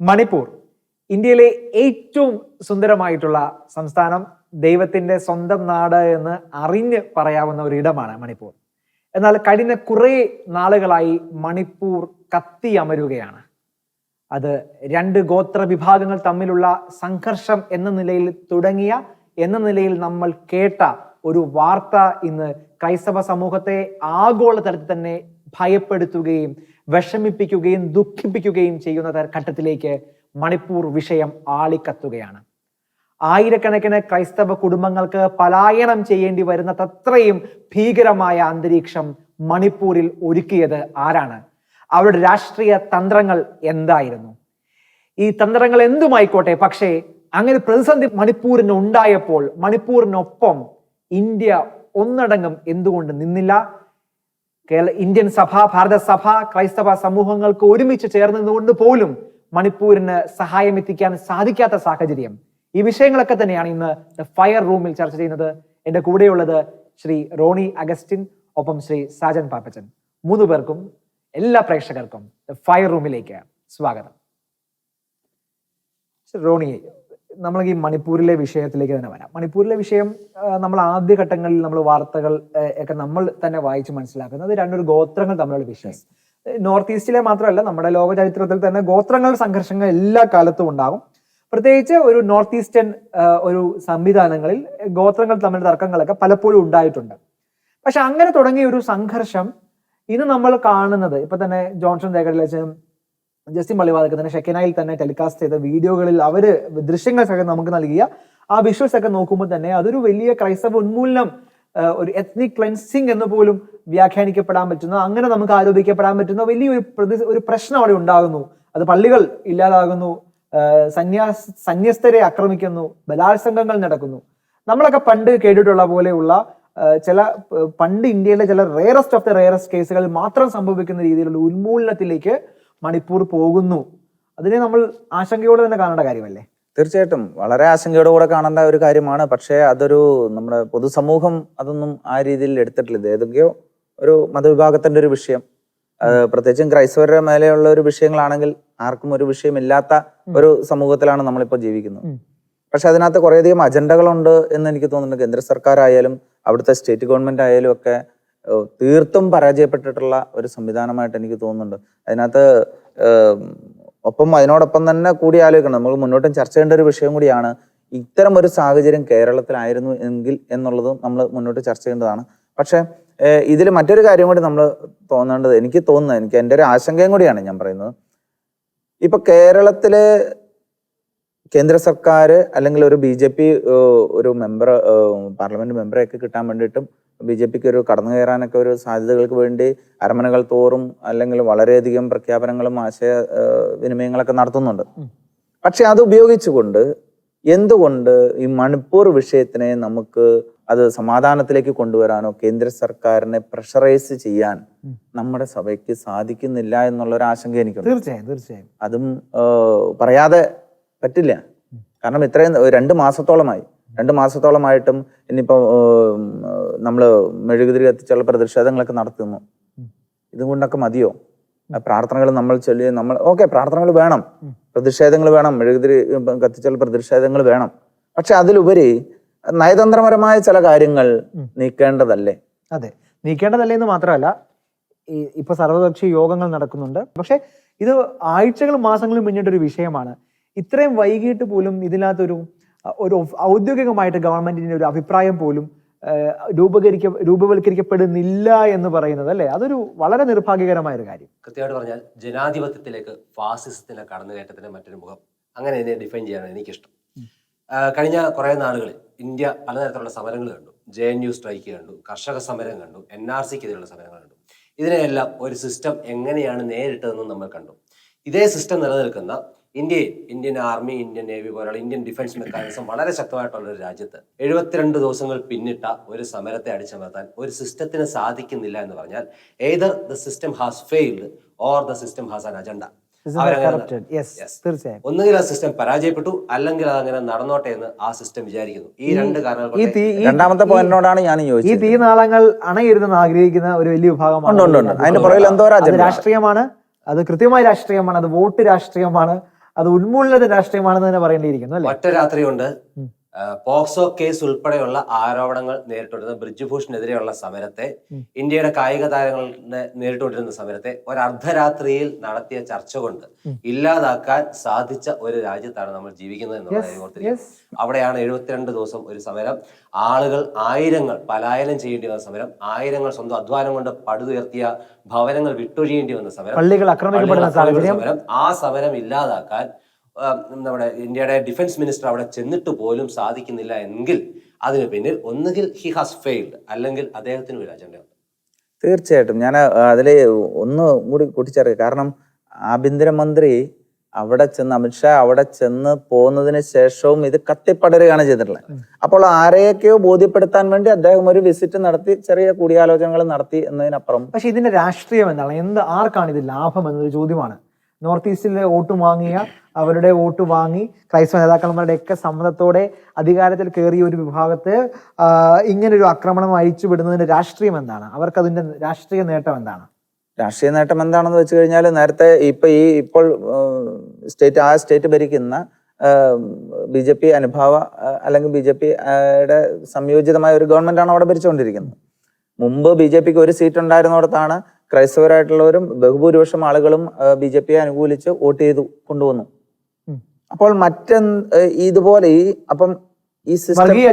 മണിപ്പൂർ ഇന്ത്യയിലെ ഏറ്റവും സുന്ദരമായിട്ടുള്ള സംസ്ഥാനം, ദൈവത്തിന്റെ സ്വന്തം നാട് എന്ന് അറിഞ്ഞ് പറയാവുന്ന ഒരു ഇടമാണ് മണിപ്പൂർ. എന്നാൽ കഴിഞ്ഞ കുറേ നാളുകളായി മണിപ്പൂർ കത്തിയമരുകയാണ്. അത് രണ്ട് ഗോത്ര വിഭാഗങ്ങൾ തമ്മിലുള്ള സംഘർഷം എന്ന നിലയിൽ നമ്മൾ കേട്ട ഒരു വാർത്ത ഇന്ന് ക്രൈസ്തവ സമൂഹത്തെ ആഗോളതലത്തിൽ തന്നെ ഭയപ്പെടുത്തുകയും വിഷമിപ്പിക്കുകയും ദുഃഖിപ്പിക്കുകയും ചെയ്യുന്ന ഘട്ടത്തിലേക്ക് മണിപ്പൂർ വിഷയം ആളിക്കത്തുകയാണ്. ആയിരക്കണക്കിന് ക്രൈസ്തവ കുടുംബങ്ങൾക്ക് പലായനം ചെയ്യേണ്ടി വരുന്നത്രയും ഭീകരമായ അന്തരീക്ഷം മണിപ്പൂരിൽ ഒരുക്കിയത് ആരാണ്? അവരുടെ രാഷ്ട്രീയ തന്ത്രങ്ങൾ എന്തായിരുന്നു? ഈ തന്ത്രങ്ങൾ എന്തുമായിക്കോട്ടെ, പക്ഷേ അങ്ങനെ പ്രതിസന്ധി മണിപ്പൂരിന് ഉണ്ടായപ്പോൾ മണിപ്പൂരിനൊപ്പം ഇന്ത്യ ഒന്നടങ്കം എന്തുകൊണ്ട് നിന്നില്ല? ഇന്ത്യൻ സഭ, ഭാരത സഭ, ക്രൈസ്തവ സമൂഹങ്ങൾക്ക് ഒരുമിച്ച് ചേർന്നതുകൊണ്ട് പോലും മണിപ്പൂരിന് സഹായം എത്തിക്കാൻ സാധിക്കാത്ത സാഹചര്യം. ഈ വിഷയങ്ങളൊക്കെ തന്നെയാണ് ഇന്ന് ഫയർ റൂമിൽ ചർച്ച ചെയ്യുന്നത്. എന്റെ കൂടെയുള്ളത് ശ്രീ റോണി അഗസ്റ്റിൻ, ഒപ്പം ശ്രീ സാജൻ പാപ്പച്ചൻ. മൂന്നു പേർക്കും എല്ലാ പ്രേക്ഷകർക്കും ഫയർ റൂമിലേക്ക് സ്വാഗതം. റോണി, നമ്മൾ ഈ മണിപ്പൂരിലെ വിഷയത്തിലേക്ക് തന്നെ വരാം. മണിപ്പൂരിലെ വിഷയം നമ്മൾ ആദ്യഘട്ടങ്ങളിൽ നമ്മൾ വാർത്തകൾ ഒക്കെ നമ്മൾ തന്നെ വായിച്ച് മനസ്സിലാക്കുന്നത് രണ്ടൊരു ഗോത്രങ്ങൾ തമ്മിലുള്ള വിഷയം. നോർത്ത് ഈസ്റ്റിലെ മാത്രമല്ല, നമ്മുടെ ലോക ചരിത്രത്തിൽ തന്നെ ഗോത്രങ്ങൾ സംഘർഷങ്ങൾ എല്ലാ കാലത്തും ഉണ്ടാകും. പ്രത്യേകിച്ച് ഒരു നോർത്ത് ഈസ്റ്റേൺ ഒരു സംവിധാനങ്ങളിൽ ഗോത്രങ്ങൾ തമ്മിലുള്ള തർക്കങ്ങളൊക്കെ പലപ്പോഴും ഉണ്ടായിട്ടുണ്ട്. പക്ഷെ അങ്ങനെ തുടങ്ങിയ ഒരു സംഘർഷം ഇന്ന് നമ്മൾ കാണുന്നത്, ഇപ്പൊ തന്നെ ജോൺസൺ ദേഗഡിലും ജസ്റ്റിൻ മള്ളിവാതൊക്കെ തന്നെ ഷെക്കനായിൽ തന്നെ ടെലികാസ്റ്റ് ചെയ്ത വീഡിയോകളിൽ അവര് ദൃശ്യങ്ങളൊക്കെ നമുക്ക് നൽകിയ ആ വിഷ്വൽസ് ഒക്കെ നോക്കുമ്പോൾ തന്നെ അതൊരു വലിയ ക്രൈസ്തവ ഉന്മൂലനം, ഒരു എത്നിക് ക്ലെൻസിങ് എന്ന് പോലും വ്യാഖ്യാനിക്കപ്പെടാൻ പറ്റുന്ന, അങ്ങനെ നമുക്ക് ആരോപിക്കപ്പെടാൻ പറ്റുന്ന വലിയൊരു പ്രശ്നം അവിടെ ഉണ്ടാകുന്നു. അത് പള്ളികൾ ഇല്ലാതാകുന്നു, സന്യസ്തരെ ആക്രമിക്കുന്നു, ബലാത്സംഗങ്ങൾ നടക്കുന്നു. നമ്മളൊക്കെ പണ്ട് കേട്ടിട്ടുള്ള പോലെയുള്ള ചില പണ്ട് ഇന്ത്യയിലെ ചില റെയറസ്റ്റ് ഓഫ് ദ റെയറസ്റ്റ് കേസുകളിൽ മാത്രം സംഭവിക്കുന്ന രീതിയിലുള്ള ഉന്മൂലനത്തിലേക്ക് മണിപ്പൂർ പോകുന്നു. അതിനെ നമ്മൾ ആശങ്കയോടെ തന്നെ കാണേണ്ട കാര്യമല്ലേ? തീർച്ചയായിട്ടും വളരെ ആശങ്കയോടുകൂടെ കാണേണ്ട ഒരു കാര്യമാണ്. പക്ഷേ അതൊരു നമ്മുടെ പൊതുസമൂഹം അതൊന്നും ആ രീതിയിൽ എടുത്തിട്ടില്ല. ഇത് ഏതൊക്കെയോ ഒരു മതവിഭാഗത്തിന്റെ ഒരു വിഷയം, പ്രത്യേകിച്ചും ക്രൈസ്തവരുടെ മേലെയുള്ള ഒരു വിഷയങ്ങളാണെങ്കിൽ ആർക്കും ഒരു വിഷയമില്ലാത്ത ഒരു സമൂഹത്തിലാണ് നമ്മളിപ്പോൾ ജീവിക്കുന്നത്. പക്ഷെ അതിനകത്ത് കുറേയധികം അജണ്ടകളുണ്ട് എന്ന് എനിക്ക് തോന്നുന്നുണ്ട്. കേന്ദ്ര സർക്കാർ ആയാലും അവിടുത്തെ സ്റ്റേറ്റ് ഗവൺമെന്റ് ആയാലും ഒക്കെ തീർത്തും പരാജയപ്പെട്ടിട്ടുള്ള ഒരു സംവിധാനമായിട്ട് എനിക്ക് തോന്നുന്നുണ്ട്. അതിനകത്ത് അതിനോടൊപ്പം തന്നെ കൂടി ആലോചിക്കണം, നമ്മൾ മുന്നോട്ടും ചർച്ച ചെയ്യേണ്ട ഒരു വിഷയം കൂടിയാണ്. ഇത്തരം ഒരു സാഹചര്യം കേരളത്തിലായിരുന്നു എങ്കിൽ എന്നുള്ളതും നമ്മൾ മുന്നോട്ട് ചർച്ച ചെയ്യേണ്ടതാണ്. പക്ഷെ ഇതിൽ മറ്റൊരു കാര്യം കൂടി നമ്മൾ തോന്നേണ്ടത്, എനിക്ക് എൻ്റെ ഒരു ആശങ്കയും കൂടിയാണ് ഞാൻ പറയുന്നത്. ഇപ്പൊ കേരളത്തിലെ കേന്ദ്ര സർക്കാർ അല്ലെങ്കിൽ ഒരു BJP ഒരു മെമ്പർ, പാർലമെന്റ് മെമ്പറെയൊക്കെ കിട്ടാൻ വേണ്ടിയിട്ടും BJPക്ക് ഒരു കടന്നു കയറാനൊക്കെ ഒരു സാധ്യതകൾക്ക് വേണ്ടി അരമനകൾ തോറും അല്ലെങ്കിൽ വളരെയധികം പ്രഖ്യാപനങ്ങളും ആശയ വിനിമയങ്ങളൊക്കെ നടത്തുന്നുണ്ട്. പക്ഷെ അത് ഉപയോഗിച്ചുകൊണ്ട് എന്തുകൊണ്ട് ഈ മണിപ്പൂർ വിഷയത്തിനെ നമുക്ക് അത് സമാധാനത്തിലേക്ക് കൊണ്ടുവരാനോ കേന്ദ്ര സർക്കാരിനെ പ്രഷറൈസ് ചെയ്യാൻ നമ്മുടെ സഭയ്ക്ക് സാധിക്കുന്നില്ല എന്നുള്ളൊരു ആശങ്ക എനിക്കുണ്ട്. തീർച്ചയായും അതും പറയാതെ പറ്റില്ല. കാരണം ഇത്രയും 2 മാസത്തോളമായിട്ടും ഇനിയിപ്പോ നമ്മള് മെഴുകുതിരി കത്തിച്ചുള്ള പ്രതിഷേധങ്ങളൊക്കെ നടത്തുന്നു. ഇതുകൊണ്ടൊക്കെ മതിയോ? പ്രാർത്ഥനകൾ നമ്മൾ ചൊല്ലി, പ്രാർത്ഥനകൾ വേണം, പ്രതിഷേധങ്ങൾ വേണം, മെഴുകുതിരി കത്തിച്ചുള്ള പ്രതിഷേധങ്ങൾ വേണം. പക്ഷെ അതിലുപരി നയതന്ത്രപരമായ ചില കാര്യങ്ങൾ നീക്കേണ്ടതല്ലേ? അതെ, നീക്കേണ്ടതല്ലേ എന്ന് മാത്രമല്ല, ഇപ്പൊ സർവകക്ഷി യോഗങ്ങൾ നടക്കുന്നുണ്ട്. പക്ഷെ ഇത് ആഴ്ചകളും മാസങ്ങളും പിന്നിട്ടൊരു വിഷയമാണ്. ഇത്രയും വൈകിട്ട് പോലും ഇതിനകത്തൊരു ഔദ്യോഗികമായിട്ട് ഗവൺമെന്റിന്റെ ഒരു അഭിപ്രായം പോലും രൂപവൽക്കരിക്കപ്പെടുന്നില്ല എന്ന് പറയുന്നത് അല്ലേ, അതൊരു വളരെ നിർഭാഗ്യകരമായ ഒരു കാര്യം. കൃത്യമായിട്ട് പറഞ്ഞാൽ ജനാധിപത്യത്തിലേക്ക് ഫാസിസത്തിന്റെ കടന്നുകയറ്റത്തിന്റെ മറ്റൊരു മുഖം, അങ്ങനെ എന്നെ ഡിഫൈൻ ചെയ്യാനാണ് എനിക്കിഷ്ടം. കഴിഞ്ഞ കുറേ നാളുകളിൽ ഇന്ത്യ പലതരത്തിലുള്ള സമരങ്ങൾ കണ്ടു. JNU സ്ട്രൈക്ക് കണ്ടു, കർഷക സമരം കണ്ടു, NRCക്കെതിരെയുള്ള സമരങ്ങൾ കണ്ടു. ഇതിനെയെല്ലാം ഒരു സിസ്റ്റം എങ്ങനെയാണ് നേരിട്ടതെന്നും നമ്മൾ കണ്ടു. ഇതേ സിസ്റ്റം നിലനിൽക്കുന്ന ഇന്ത്യൻ ആർമി, ഇന്ത്യൻ നേവി പോലുള്ള ഇന്ത്യൻ ഡിഫൻസ് മെക്കാനിസം വളരെ ശക്തമായിട്ടുള്ള ഒരു രാജ്യത്ത് 72 ദിവസങ്ങൾ പിന്നിട്ട ഒരു സമരത്തെ അടിച്ചമർത്താൻ ഒരു സിസ്റ്റത്തിന് സാധിക്കുന്നില്ല എന്ന് പറഞ്ഞാൽ either the system has failed or the system has an agenda. ഒന്നുകിൽ ആ സിസ്റ്റം പരാജയപ്പെട്ടു, അല്ലെങ്കിൽ അതങ്ങനെ നടന്നോട്ടെ എന്ന് ആ സിസ്റ്റം വിചാരിക്കുന്നു. ഈ രണ്ട് കാരണങ്ങൾ. രണ്ടാമത്തെ പോയിന്റിനോടാണ് ഞാൻ യോജിച്ചത്. ഈ തീനാളങ്ങൾ അണയിരുന്നെന്ന് ആഗ്രഹിക്കുന്ന ഒരു വലിയ വിഭാഗമാണ്. അതിന്റെ പുറകിൽ എന്തോ രാഷ്ട്രീയമാണ്, അത് കൃത്യമായ രാഷ്ട്രീയമാണ്, അത് വോട്ട് രാഷ്ട്രീയമാണ്, അത് ഉന്മൂലന രാഷ്ട്രീയമാണെന്ന് തന്നെ പറയേണ്ടിയിരിക്കുന്നു അല്ലെ? ഒറ്റ രാത്രി കൊണ്ട് പോക്സോ കേസ് ഉൾപ്പെടെയുള്ള ആരോപണങ്ങൾ നേരിട്ടുകൊണ്ടിരുന്ന ബ്രിജ്ഭൂഷണെതിരെയുള്ള സമരത്തെ, ഇന്ത്യയുടെ കായിക താരങ്ങളെ നേരിട്ടുകൊണ്ടിരുന്ന സമരത്തെ ഒരർദ്ധരാത്രിയിൽ നടത്തിയ ചർച്ച കൊണ്ട് ഇല്ലാതാക്കാൻ സാധിച്ച ഒരു രാജ്യത്താണ് നമ്മൾ ജീവിക്കുന്നത് എന്നുള്ളത്. അവിടെയാണ് 72 ദിവസം ഒരു സമരം, ആളുകൾ ആയിരങ്ങൾ പലായനം ചെയ്യേണ്ടി വന്ന സമരം, ആയിരങ്ങൾ സ്വന്തം അധ്വാനം കൊണ്ട് പടുതുയർത്തിയ ഭവനങ്ങൾ വിട്ടൊഴിയേണ്ടി വന്ന സമരം, പള്ളികൾ ആക്രമിക്കപ്പെടുന്ന സമരം. ആ സമരം ഇല്ലാതാക്കാൻ നമ്മുടെ ഇന്ത്യയുടെ ഡിഫൻസ് മിനിസ്റ്റർ അവിടെ ചെന്നിട്ട് പോലും സാധിക്കുന്നില്ല എങ്കിൽ അതിന് പിന്നിൽ ഒന്നുകിൽ ഹി ഹാസ് ഫെയിൽഡ്, അല്ലെങ്കിൽ അദ്ദേഹത്തിന് ഒരു അജണ്ടയുണ്ട്. തീർച്ചയായിട്ടും ഞാൻ അതിൽ ഒന്ന് കൂടി കൂട്ടിച്ചേർക്കുക. കാരണം ആഭ്യന്തരമന്ത്രി അവിടെ ചെന്ന്, അമിത്ഷാ അവിടെ ചെന്ന് പോകുന്നതിന് ശേഷവും ഇത് കത്തിപ്പടരുകയാണ് ചെയ്തിട്ടുള്ളത്. അപ്പോൾ ആരെയൊക്കെയോ ബോധ്യപ്പെടുത്താൻ വേണ്ടി അദ്ദേഹം ഒരു വിസിറ്റ് നടത്തി, ചെറിയ കൂടിയാലോചനകൾ നടത്തി എന്നതിനപ്പുറം. പക്ഷെ ഇതിന്റെ രാഷ്ട്രീയം എന്താണ്? ആർക്കാണ് ഇത് ലാഭം എന്നൊരു ചോദ്യമാണ്. നോർത്ത് ഈസ്റ്റിലെ വോട്ട് വാങ്ങിയ, അവരുടെ വോട്ട് വാങ്ങി ക്രൈസ്തവ നേതാക്കന്മാരുടെ ഒക്കെ സമ്മതത്തോടെ അധികാരത്തിൽ കയറിയ ഒരു വിഭാഗത്തെ ഇങ്ങനൊരു ആക്രമണം അഴിച്ചു വിടുന്നതിന്റെ രാഷ്ട്രീയം എന്താണ്? അവർക്ക് അതിന്റെ രാഷ്ട്രീയ നേട്ടം എന്താണ്? രാഷ്ട്രീയ നേട്ടം എന്താണെന്ന് വെച്ച് കഴിഞ്ഞാൽ, നേരത്തെ ഇപ്പോൾ ആ സ്റ്റേറ്റ് ഭരിക്കുന്ന BJP അനുഭാവ അല്ലെങ്കിൽ BJPയുടെ സംയോജിതമായ ഒരു ഗവൺമെന്റാണ് അവിടെ ഭരിച്ചുകൊണ്ടിരിക്കുന്നത്. മുമ്പ് BJPക്ക് ഒരു സീറ്റ് ഉണ്ടായിരുന്നിടത്താണ് ക്രൈസ്തവരായിട്ടുള്ളവരും ബഹുഭൂരിപക്ഷം ആളുകളും BJPയെ അനുകൂലിച്ച് വോട്ട് ചെയ്തു കൊണ്ടുവന്നു. അപ്പോൾ ഇതുപോലെ ഈ വർഗീയ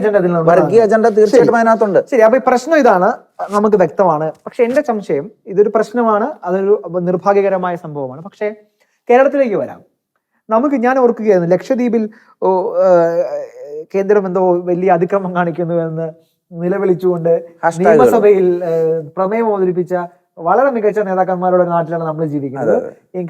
അജണ്ട തീർച്ചയായിട്ടും അതിനകത്തുണ്ട്. ശരി, അപ്പൊ ഈ പ്രശ്നം ഇതാണ്, നമുക്ക് വ്യക്തമാണ്. പക്ഷെ എന്റെ സംശയം, ഇതൊരു പ്രശ്നമാണ്, അതൊരു നിർഭാഗ്യകരമായ സംഭവമാണ്. പക്ഷെ കേരളത്തിലേക്ക് വരാം. ഞാൻ ഓർക്കുകയായിരുന്നു, ലക്ഷദ്വീപിൽ കേന്ദ്രം എന്തോ വലിയ അതിക്രമം കാണിക്കുന്നു എന്ന് നിലവിളിച്ചുകൊണ്ട് നിയമസഭയിൽ പ്രമേയം അവതരിപ്പിച്ച വളരെ മികച്ച നേതാക്കന്മാരുടെ നാട്ടിലാണ് നമ്മൾ ജീവിക്കുന്നത്.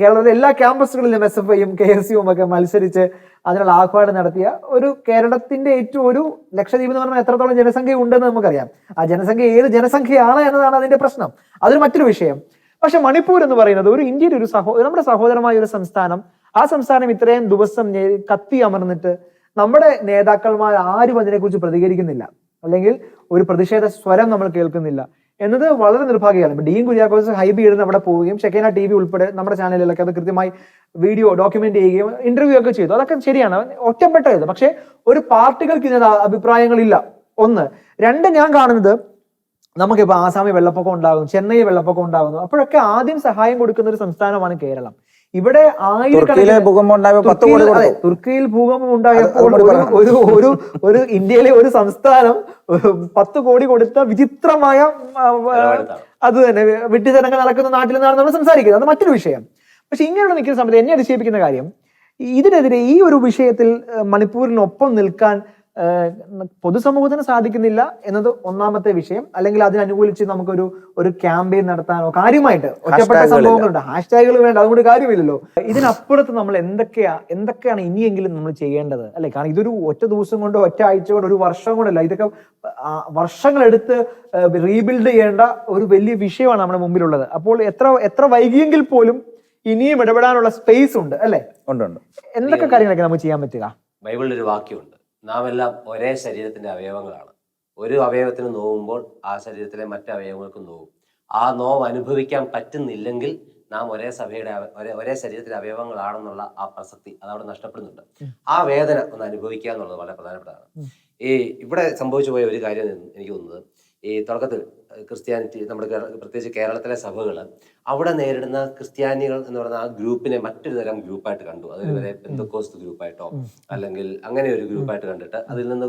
കേരളത്തിലെ എല്ലാ ക്യാമ്പസുകളിലും SFIയും KSUവും ഒക്കെ മത്സരിച്ച് അതിനുള്ള ആഹ്വാനം നടത്തിയ ഒരു കേരളത്തിന്റെ ഏറ്റവും ഒരു ലക്ഷദ്വീപ് എന്ന് പറഞ്ഞാൽ എത്രത്തോളം ജനസംഖ്യ ഉണ്ടെന്ന് നമുക്കറിയാം. ആ ജനസംഖ്യ ഏത് ജനസംഖ്യയാണ് എന്നതാണ് അതിന്റെ പ്രശ്നം. അതൊരു മറ്റൊരു വിഷയം. പക്ഷെ മണിപ്പൂർ എന്ന് പറയുന്നത് ഒരു ഇന്ത്യയുടെ ഒരു നമ്മുടെ സഹോദരമായ ഒരു സംസ്ഥാനം. ആ സംസ്ഥാനം ഇത്രയും ദിവസം കത്തി അമർന്നിട്ട് നമ്മുടെ നേതാക്കന്മാർ ആരും അതിനെക്കുറിച്ച് പ്രതികരിക്കുന്നില്ല, അല്ലെങ്കിൽ ഒരു പ്രതിഷേധ സ്വരം നമ്മൾ കേൾക്കുന്നില്ല എന്നത് വളരെ നിർഭാഗ്യമാണ്. ഡീൻ കുര്യാക്കോസ് ഹൈബി ഇടുന്ന അവിടെ പോവുകയും ഷെക്കേന TV ഉൾപ്പെടെ നമ്മുടെ ചാനലിലൊക്കെ അത് കൃത്യമായി വീഡിയോ ഡോക്യുമെന്റ് ചെയ്യുകയും ഇന്റർവ്യൂ ഒക്കെ ചെയ്തു. അതൊക്കെ ശരിയാണ്, ഒറ്റപ്പെട്ടത്. പക്ഷെ ഒരു പാർട്ടികൾക്ക് ഇതിന് അഭിപ്രായങ്ങളില്ല. ഒന്ന്. രണ്ട്, ഞാൻ കാണുന്നത് നമുക്കിപ്പോൾ ആസാമിൽ വെള്ളപ്പൊക്കം ഉണ്ടാകും, ചെന്നൈയിൽ വെള്ളപ്പൊക്കം ഉണ്ടാകുന്നു. അപ്പോഴൊക്കെ ആദ്യം സഹായം കൊടുക്കുന്ന ഒരു സംസ്ഥാനമാണ് കേരളം. ഇവിടെ തുർക്കിയിൽ ഭൂകമ്പം ഉണ്ടായപ്പോൾ ഒരു ഇന്ത്യയിലെ ഒരു സംസ്ഥാനം 10 കോടി കൊടുത്ത വിചിത്രമായ അത് തന്നെ വിഡ്ഢിത്തരങ്ങൾ നടക്കുന്ന നാട്ടിൽ നിന്നാണ് നമ്മൾ സംസാരിക്കുന്നത്. അത് മറ്റൊരു വിഷയം. പക്ഷെ ഇങ്ങനെയുള്ള നിൽക്കുന്ന സമയത്ത് എന്നെ അതിശയിപ്പിക്കുന്ന കാര്യം, ഇതിനെതിരെ ഈ ഒരു വിഷയത്തിൽ മണിപ്പൂരിനൊപ്പം നിൽക്കാൻ പൊതുസമൂഹത്തിന് സാധിക്കുന്നില്ല എന്നത് ഒന്നാമത്തെ വിഷയം. അല്ലെങ്കിൽ അതിനനുകൂലിച്ച് നമുക്കൊരു ക്യാമ്പയിൻ നടത്താനോ കാര്യമായിട്ട് ഒറ്റപ്പെട്ട സംഭവങ്ങളുണ്ട്. ഹാഷ്ടാഗുകൾ വേണ്ട, അതുകൊണ്ട് കാര്യമില്ലല്ലോ. ഇതിനപ്പുറത്ത് നമ്മൾ എന്തൊക്കെയാണ് ഇനിയെങ്കിലും നമ്മൾ ചെയ്യേണ്ടത് അല്ലെ? കാരണം ഇതൊരു ഒറ്റ ദിവസം കൊണ്ടോ ഒറ്റ ആഴ്ച കൊണ്ടോ ഒരു വർഷം കൊണ്ടല്ല, ഇതൊക്കെ വർഷങ്ങളെടുത്ത് റീബിൽഡ് ചെയ്യേണ്ട ഒരു വലിയ വിഷയമാണ് നമ്മുടെ മുമ്പിലുള്ളത്. അപ്പോൾ എത്ര വൈകിയെങ്കിൽ പോലും ഇനിയും ഇടപെടാനുള്ള സ്പേസ് ഉണ്ട് അല്ലെ? എന്തൊക്കെ കാര്യങ്ങളൊക്കെ നമുക്ക് ചെയ്യാൻ പറ്റുക? ബൈബിളിൽ ഒരു വാക്യമുണ്ട്, നാം എല്ലാം ഒരേ ശരീരത്തിന്റെ അവയവങ്ങളാണ്. ഒരു അവയവത്തിന് നോവുമ്പോൾ ആ ശരീരത്തിലെ മറ്റു അവയവങ്ങൾക്കും നോവും. ആ നോവ് അനുഭവിക്കാൻ പറ്റുന്നില്ലെങ്കിൽ നാം ഒരേ ശരീരത്തിലെ അവയവങ്ങളാണെന്നുള്ള ആ പ്രസക്തി അതവിടെ നഷ്ടപ്പെടുന്നുണ്ട്. ആ വേദന ഒന്ന് അനുഭവിക്കുക എന്നുള്ളത് വളരെ പ്രധാനപ്പെട്ടതാണ്. ഇവിടെ സംഭവിച്ചു പോയ ഒരു കാര്യം എനിക്ക് തോന്നുന്നത്, ഈ തുടക്കത്തിൽ ക്രിസ്ത്യാനിറ്റി നമ്മുടെ പ്രത്യേകിച്ച് കേരളത്തിലെ സഭകൾ അവിടെ നേരിടുന്ന ക്രിസ്ത്യാനികൾ എന്ന് പറയുന്ന ആ ഗ്രൂപ്പിനെ മറ്റൊരു തരം ഗ്രൂപ്പായിട്ട് കണ്ടു. അതുവരെ പെന്തക്കോസ്ത് ഗ്രൂപ്പായിട്ടോ അല്ലെങ്കിൽ അങ്ങനെ ഒരു ഗ്രൂപ്പായിട്ട് കണ്ടിട്ട് അതിൽ നിന്ന്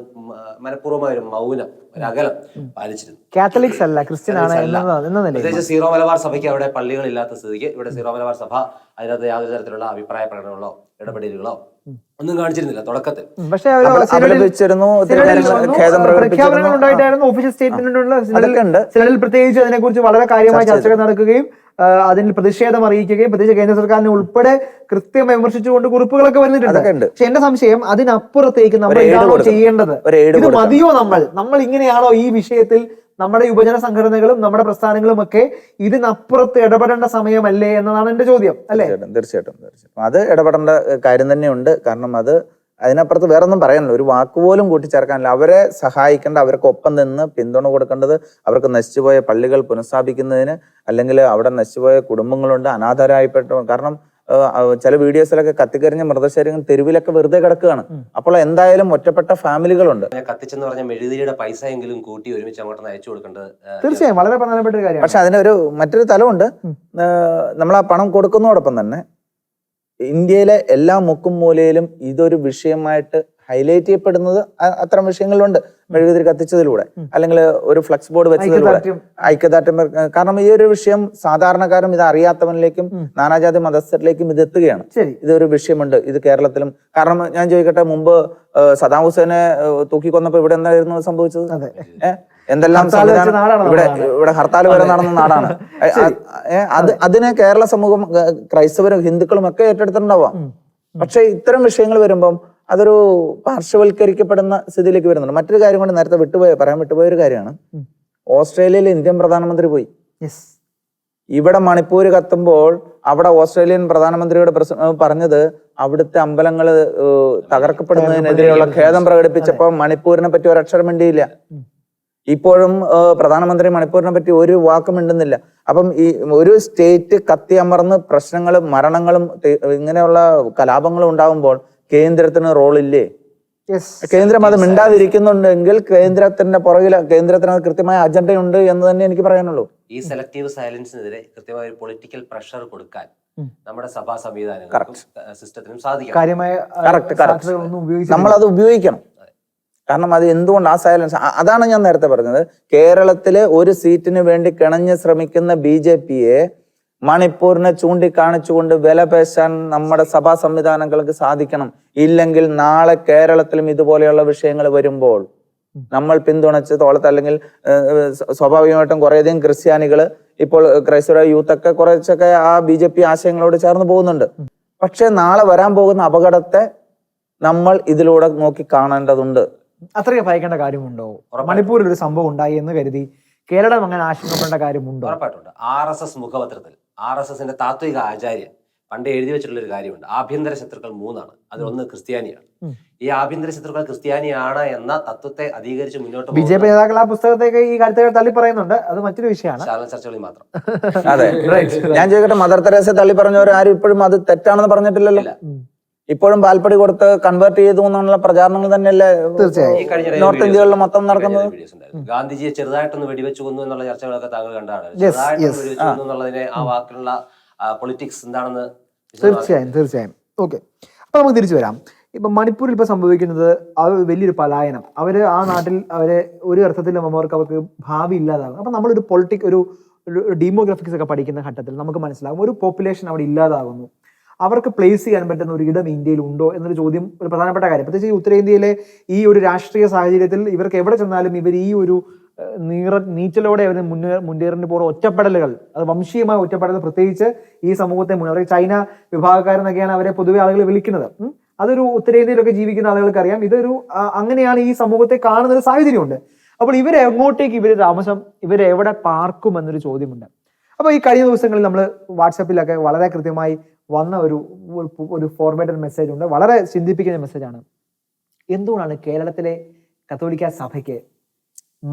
മനഃപൂർവ്വമായ ഒരു മൗനം, ഒരു അകലം പാലിച്ചിരുന്നു. കാത്തലിക്സ് അല്ല, ക്രിസ്ത്യൻ ആണ്. പ്രത്യേകിച്ച് സീറോ മലബാർ സഭയ്ക്ക് അവിടെ പള്ളികളില്ലാത്ത സ്ഥിതിക്ക് ഇവിടെ സീറോ മലബാർ സഭ അതിനകത്ത് യാതൊരു തരത്തിലുള്ള അഭിപ്രായ പ്രകടനങ്ങളോ ഇടപെടലുകളോ ഒന്നും കാണിച്ചിരുന്നില്ല തുടക്കത്തിൽ. പക്ഷേ പ്രഖ്യാപനങ്ങൾ ഉണ്ടായിട്ടായിരുന്നു, ഒഫീഷ്യൽ സ്റ്റേറ്റ്മെന്റിനുള്ള പ്രത്യേകിച്ച് അതിനെക്കുറിച്ച് വളരെ കാര്യമായ ചർച്ചകൾ നടക്കുകയും അതിൽ പ്രതിഷേധം അറിയിക്കുകയും പ്രത്യേകിച്ച് കേന്ദ്ര സർക്കാരിനെ ഉൾപ്പെടെ കൃത്യമായി വിമർശിച്ചുകൊണ്ട് കുറിപ്പുകളൊക്കെ വന്നിട്ടുണ്ട്. പക്ഷെ എന്റെ സംശയം, അതിനപ്പുറത്തേക്ക് നമ്മൾ ഇതാണോ ചെയ്യേണ്ടത്? ഇത് മതിയോ? നമ്മൾ ഇങ്ങനെയാണോ ഈ വിഷയത്തിൽ നമ്മുടെ യുവജന സംഘടനകളും നമ്മുടെ പ്രസ്ഥാനങ്ങളും ഒക്കെ ഇതിനപ്പുറത്ത് ഇടപെടേണ്ട സമയമല്ലേ എന്നതാണ് എന്റെ ചോദ്യം. അല്ലേ? തീർച്ചയായിട്ടും അത് ഇടപെടേണ്ട കാര്യം തന്നെയുണ്ട്. കാരണം അതിനപ്പുറത്ത് വേറൊന്നും പറയാനില്ല, ഒരു വാക്കുപോലും കൂട്ടിച്ചേർക്കാനില്ല. അവരെ സഹായിക്കേണ്ട, അവർക്ക് ഒപ്പം നിന്ന് പിന്തുണ കൊടുക്കേണ്ടത്, അവർക്ക് നശിച്ചുപോയ പള്ളികൾ പുനഃസ്ഥാപിക്കുന്നതിന്, അല്ലെങ്കിൽ അവിടെ നശിച്ചുപോയ കുടുംബങ്ങളുണ്ട്, അനാഥരായപ്പെട്ട. കാരണം ചില വീഡിയോസിലൊക്കെ കത്തിക്കരിഞ്ഞ മൃതശരീരങ്ങൾ തെരുവിലൊക്കെ വെറുതെ കിടക്കുകയാണ്. അപ്പോൾ എന്തായാലും ഒറ്റപ്പെട്ട ഫാമിലികളുണ്ട്. കത്തിച്ചെന്ന് പറഞ്ഞ മെഴുകുതിരിയുടെ പൈസ എങ്കിലും കൂട്ടി ഒരുമിച്ച് അങ്ങോട്ട് അയച്ചു കൊടുക്കേണ്ടത് തീർച്ചയായും വളരെ പ്രധാനപ്പെട്ട ഒരു കാര്യമാണ്. പക്ഷെ അതിനൊരു മറ്റൊരു തലമുണ്ട്. നമ്മൾ ആ പണം കൊടുക്കുന്നതോടൊപ്പം തന്നെ ഇന്ത്യയിലെ എല്ലാ മുക്കും മൂലയിലും ഇതൊരു വിഷയമായിട്ട് ഹൈലൈറ്റ് ചെയ്യപ്പെടുന്നത് അത്തരം വിഷയങ്ങളുണ്ട്. മെഴുകുതിരി കത്തിച്ചതിലൂടെ അല്ലെങ്കിൽ ഒരു ഫ്ലക്സ് ബോർഡ് വെച്ചതിലൂടെ ഐക്യദാർഢ്യം. കാരണം ഈ ഒരു വിഷയം സാധാരണക്കാരും ഇത് അറിയാത്തവനിലേക്കും നാനാജാതി മതസ്ഥരിലേക്കും ഇത് എത്തുകയാണ്. ഇതൊരു വിഷയമുണ്ട് ഇത് കേരളത്തിലും. കാരണം ഞാൻ ചോദിക്കട്ടെ, മുമ്പ് സദാം ഹുസൈനെ തൂക്കിക്കൊന്നപ്പോ ഇവിടെ എന്തായിരുന്നു സംഭവിച്ചത്? എന്തെല്ലാം സംവിധാനം ഇവിടെ ഹർത്താൽ വരെ നടന്ന നാടാണ്. അതിനെ കേരള സമൂഹം, ക്രൈസ്തവരും ഹിന്ദുക്കളും ഒക്കെ ഏറ്റെടുത്തിട്ടുണ്ടാവാം. പക്ഷെ ഇത്തരം വിഷയങ്ങൾ വരുമ്പം അതൊരു പാർശ്വവൽക്കരിക്കപ്പെടുന്ന സ്ഥിതിയിലേക്ക് വരുന്നുണ്ട്. മറ്റൊരു കാര്യം കൊണ്ട് നേരത്തെ പറയാൻ വിട്ടുപോയ ഒരു കാര്യമാണ്, ഓസ്ട്രേലിയയിൽ ഇന്ത്യൻ പ്രധാനമന്ത്രി പോയി. ഇവിടെ മണിപ്പൂര് കത്തുമ്പോൾ അവിടെ ഓസ്ട്രേലിയൻ പ്രധാനമന്ത്രിയോട് പറഞ്ഞത് അവിടുത്തെ അമ്പലങ്ങൾ തകർക്കപ്പെടുന്നതിനെതിരെയുള്ള ഖേദം പ്രകടിപ്പിച്ചപ്പോൾ മണിപ്പൂരിനെ പറ്റി ഒരക്ഷരം മിണ്ടിയില്ല. ഇപ്പോഴും പ്രധാനമന്ത്രി മണിപ്പൂരിനെ പറ്റി ഒരു വാക്കും മിണ്ടുന്നില്ല. അപ്പം ഈ ഒരു സ്റ്റേറ്റ് കത്തിയമർന്ന് പ്രശ്നങ്ങളും മരണങ്ങളും ഇങ്ങനെയുള്ള കലാപങ്ങളും ഉണ്ടാകുമ്പോൾ കേന്ദ്രത്തിന് റോളില്ലേ? കേന്ദ്രം അത് മിണ്ടാതിരിക്കുന്നുണ്ടെങ്കിൽ കേന്ദ്രത്തിന്റെ പുറകിൽ കേന്ദ്രത്തിന് കൃത്യമായ അജണ്ടയുണ്ട് എന്ന് തന്നെ എനിക്ക് പറയാനുള്ളൂ. ഈ സെലക്ടീവ് സൈലൻസിനെതിരെ കൃത്യമായ ഒരു പൊളിറ്റിക്കൽ പ്രഷർ കൊടുക്കാൻ നമ്മുടെ സഭാ സംവിധാനങ്ങൾക്കും സിസ്റ്റത്തിനും സാധിക്കും. നമ്മളത് ഉപയോഗിക്കണം. കാരണം അത് എന്തുകൊണ്ട് ആ സൈലൻസ്, അതാണ് ഞാൻ നേരത്തെ പറഞ്ഞത്. കേരളത്തിലെ ഒരു സീറ്റിന് വേണ്ടി കിണഞ്ഞ് ശ്രമിക്കുന്ന BJPയെ മണിപ്പൂരിനെ ചൂണ്ടിക്കാണിച്ചുകൊണ്ട് വില പേശാൻ നമ്മുടെ സഭാ സംവിധാനങ്ങൾക്ക് സാധിക്കണം. ഇല്ലെങ്കിൽ നാളെ കേരളത്തിലും ഇതുപോലെയുള്ള വിഷയങ്ങൾ വരുമ്പോൾ നമ്മൾ പിന്തുണച്ച് തോളത്ത്, അല്ലെങ്കിൽ സ്വാഭാവികമായിട്ടും കുറേയധികം ക്രിസ്ത്യാനികള് ഇപ്പോൾ ക്രൈസ്തവ യൂത്തൊക്കെ കുറച്ചൊക്കെ ആ BJP ആശയങ്ങളോട് ചേർന്ന് പോകുന്നുണ്ട്. പക്ഷെ നാളെ വരാൻ പോകുന്ന അപകടത്തെ നമ്മൾ ഇതിലൂടെ നോക്കി കാണേണ്ടതുണ്ട്. അത്രയും ഭയക്കേണ്ട കാര്യമുണ്ടോ? മണിപ്പൂരിൽ ഒരു സംഭവം ഉണ്ടായി എന്ന് കരുതി കേരളം അങ്ങനെ ആശങ്കപ്പെടേണ്ട കാര്യമുണ്ടോ? ഉറപ്പായിട്ടുണ്ട്. RSS മുഖപത്രത്തിൽ RSSന്റെ താത്വിക ആചാര്യൻ പണ്ട് എഴുതി വെച്ചിട്ടുള്ള ഒരു കാര്യമുണ്ട്. ആഭ്യന്തര ശത്രുക്കൾ 3 അതിലൊന്ന് ക്രിസ്ത്യാനിയാണ്. ഈ ആഭ്യന്തര ശത്രുക്കൾ ക്രിസ്ത്യാനിയാണ് എന്ന തത്വത്തെ അധികരിച്ച് മുന്നോട്ട് BJP നേതാക്കൾ ആ പുസ്തകത്തേക്ക് ഈ കാര്യത്തെ തള്ളി പറയുന്നുണ്ട്. അത് മറ്റൊരു വിഷയമാണ്, ചർച്ചകളിൽ മാത്രം. അതെ, ഞാൻ ചോദിക്കട്ടെ, മദർ തെരേസയെ തള്ളി പറഞ്ഞവർ ആരും ഇപ്പോഴും അത് തെറ്റാണെന്ന് പറഞ്ഞിട്ടില്ലല്ലോ. ഇപ്പോഴും പാൽപ്പടി കൊടുത്ത് കൺവേർട്ട് ചെയ്തു എന്നുള്ള പ്രചാരണങ്ങൾ തന്നെയല്ലേ നോർത്ത് ഇന്ത്യകളിൽ മൊത്തം നടക്കുന്നത്. ഗാന്ധിജിയെ ചെറുതായിട്ടൊന്ന് വെടിവെച്ചു കൊന്നു എന്നുള്ള ചർച്ചകളൊക്കെ താങ്കൾ കണ്ടാണ്. ചെറുതായിട്ടൊന്ന് വെടിവെച്ചു കൊന്നു എന്നുള്ളതിനെ ആ വാക്കിലുള്ള പൊളിറ്റിക്സ് എന്താണെന്ന് തീർച്ചയായും. ഓക്കെ, അപ്പൊ നമുക്ക് തിരിച്ചു വരാം. ഇപ്പൊ മണിപ്പൂരിൽ ഇപ്പൊ സംഭവിക്കുന്നത് വലിയൊരു പലായനം. അവര് ആ നാട്ടിൽ അവരെ ഒരു അർത്ഥത്തിലും അവർക്ക് ഭാവി ഇല്ലാതാകും. അപ്പൊ നമ്മളൊരു ഒരു ഡെമോഗ്രാഫിക്സ് ഒക്കെ പഠിക്കുന്ന ഘട്ടത്തിൽ നമുക്ക് മനസ്സിലാകും ഒരു പോപ്പുലേഷൻ അവിടെ ഇല്ലാതാകുന്നു. അവർക്ക് പ്ലേസ് ചെയ്യാൻ പറ്റുന്ന ഒരു ഇടം ഇന്ത്യയിൽ ഉണ്ടോ എന്നൊരു ചോദ്യം ഒരു പ്രധാനപ്പെട്ട കാര്യം. പ്രത്യേകിച്ച് ഉത്തരേന്ത്യയിലെ ഈ ഒരു രാഷ്ട്രീയ സാഹചര്യത്തിൽ ഇവർക്ക് എവിടെ ചെന്നാലും ഇവർ ഈ ഒരു നീച്ചലോടെ അവർ മുന്നേറിന് പോകുന്ന ഒറ്റപ്പെടലുകൾ, അത് വംശീയമായ ഒറ്റപ്പെടൽ, പ്രത്യേകിച്ച് ഈ സമൂഹത്തെ മുന്നേ ചൈന വിഭാഗക്കാരെന്നൊക്കെയാണ് അവരെ പൊതുവെ ആളുകൾ വിളിക്കുന്നത്. അതൊരു ഉത്തരേന്ത്യയിലൊക്കെ ജീവിക്കുന്ന ആളുകൾക്ക് അറിയാം. ഇതൊരു അങ്ങനെയാണ് ഈ സമൂഹത്തെ കാണുന്ന ഒരു സാഹചര്യമുണ്ട്. അപ്പോൾ എങ്ങോട്ടേക്ക് താമസം, ഇവരെവിടെ പാർക്കും എന്നൊരു ചോദ്യമുണ്ട്. അപ്പോൾ ഈ കഴിഞ്ഞ ദിവസങ്ങളിൽ നമ്മൾ വാട്സാപ്പിലൊക്കെ വളരെ കൃത്യമായി വന്ന ഒരു ഫോർവേഡ് മെസ്സേജ് ഉണ്ട്. വളരെ ചിന്തിപ്പിക്കുന്ന മെസ്സേജാണ്. എന്തുകൊണ്ടാണ് കേരളത്തിലെ കത്തോലിക്ക സഭയ്ക്ക്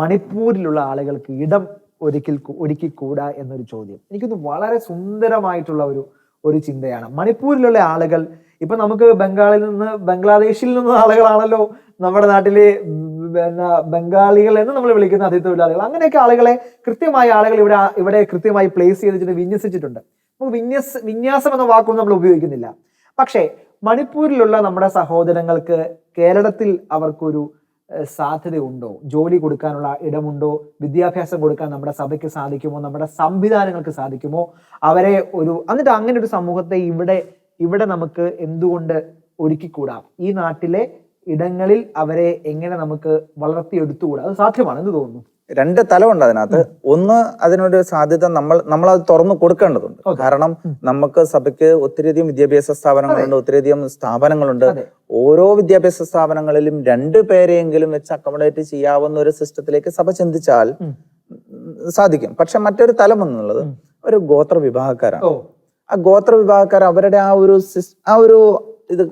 മണിപ്പൂരിലുള്ള ആളുകൾക്ക് ഇടം ഒരുക്കിക്കൂടാ എന്നൊരു ചോദ്യം. എനിക്കൊന്ന് വളരെ സുന്ദരമായിട്ടുള്ള ഒരു ചിന്തയാണ്. മണിപ്പൂരിലുള്ള ആളുകൾ ഇപ്പൊ നമുക്ക് ബംഗ്ലാദേശിൽ നിന്ന് ആളുകളാണല്ലോ നമ്മുടെ നാട്ടിലെ ബംഗാളികൾ എന്ന് നമ്മൾ വിളിക്കുന്ന അതിഥിത്തൊഴിലാളികൾ. അങ്ങനെയൊക്കെ ആളുകളെ കൃത്യമായ ആളുകൾ ഇവിടെ കൃത്യമായി പ്ലേസ് ചെയ്തിട്ട് വിന്യസിച്ചിട്ടുണ്ട്. വിന്യാസം എന്ന വാക്കൊന്നും നമ്മൾ ഉപയോഗിക്കുന്നില്ല. പക്ഷേ മണിപ്പൂരിലുള്ള നമ്മുടെ സഹോദരങ്ങൾക്ക് കേരളത്തിൽ അവർക്കൊരു സാധ്യതയുണ്ടോ? ജോലി കൊടുക്കാനുള്ള ഇടമുണ്ടോ? വിദ്യാഭ്യാസം കൊടുക്കാൻ നമ്മുടെ സഭയ്ക്ക് സാധിക്കുമോ? നമ്മുടെ സംവിധാനങ്ങൾക്ക് സാധിക്കുമോ? അവരെ എന്നിട്ട് അങ്ങനെ ഒരു സമൂഹത്തെ ഇവിടെ നമുക്ക് എന്തുകൊണ്ട് ഒരുക്കിക്കൂടാ? ഈ നാട്ടിലെ ഇടങ്ങളിൽ അവരെ എങ്ങനെ നമുക്ക് വളർത്തിയെടുത്തുകൂടാ? അത് സാധ്യമാണ് എന്ന് തോന്നുന്നു. 2 തലമുണ്ട് അതിനകത്ത്. ഒന്ന്, അതിനൊരു സാധ്യത നമ്മളത് തുറന്നു കൊടുക്കേണ്ടതുണ്ട്. കാരണം നമുക്ക് സഭയ്ക്ക് ഒത്തിരിയധികം വിദ്യാഭ്യാസ സ്ഥാപനങ്ങളുണ്ട്, ഒത്തിരിയധികം സ്ഥാപനങ്ങളുണ്ട്. ഓരോ വിദ്യാഭ്യാസ സ്ഥാപനങ്ങളിലും 2 പേരെയെങ്കിലും വെച്ച് അക്കോമഡേറ്റ് ചെയ്യാവുന്ന ഒരു സിസ്റ്റത്തിലേക്ക് സഭ ചിന്തിച്ചാൽ സാധിക്കും. പക്ഷെ മറ്റൊരു തലം എന്നുള്ളത് ഒരു ഗോത്ര വിഭാഗക്കാരാണ്. ആ ഗോത്ര വിഭാഗക്കാർ അവരുടെ ആ ഒരു ഇത്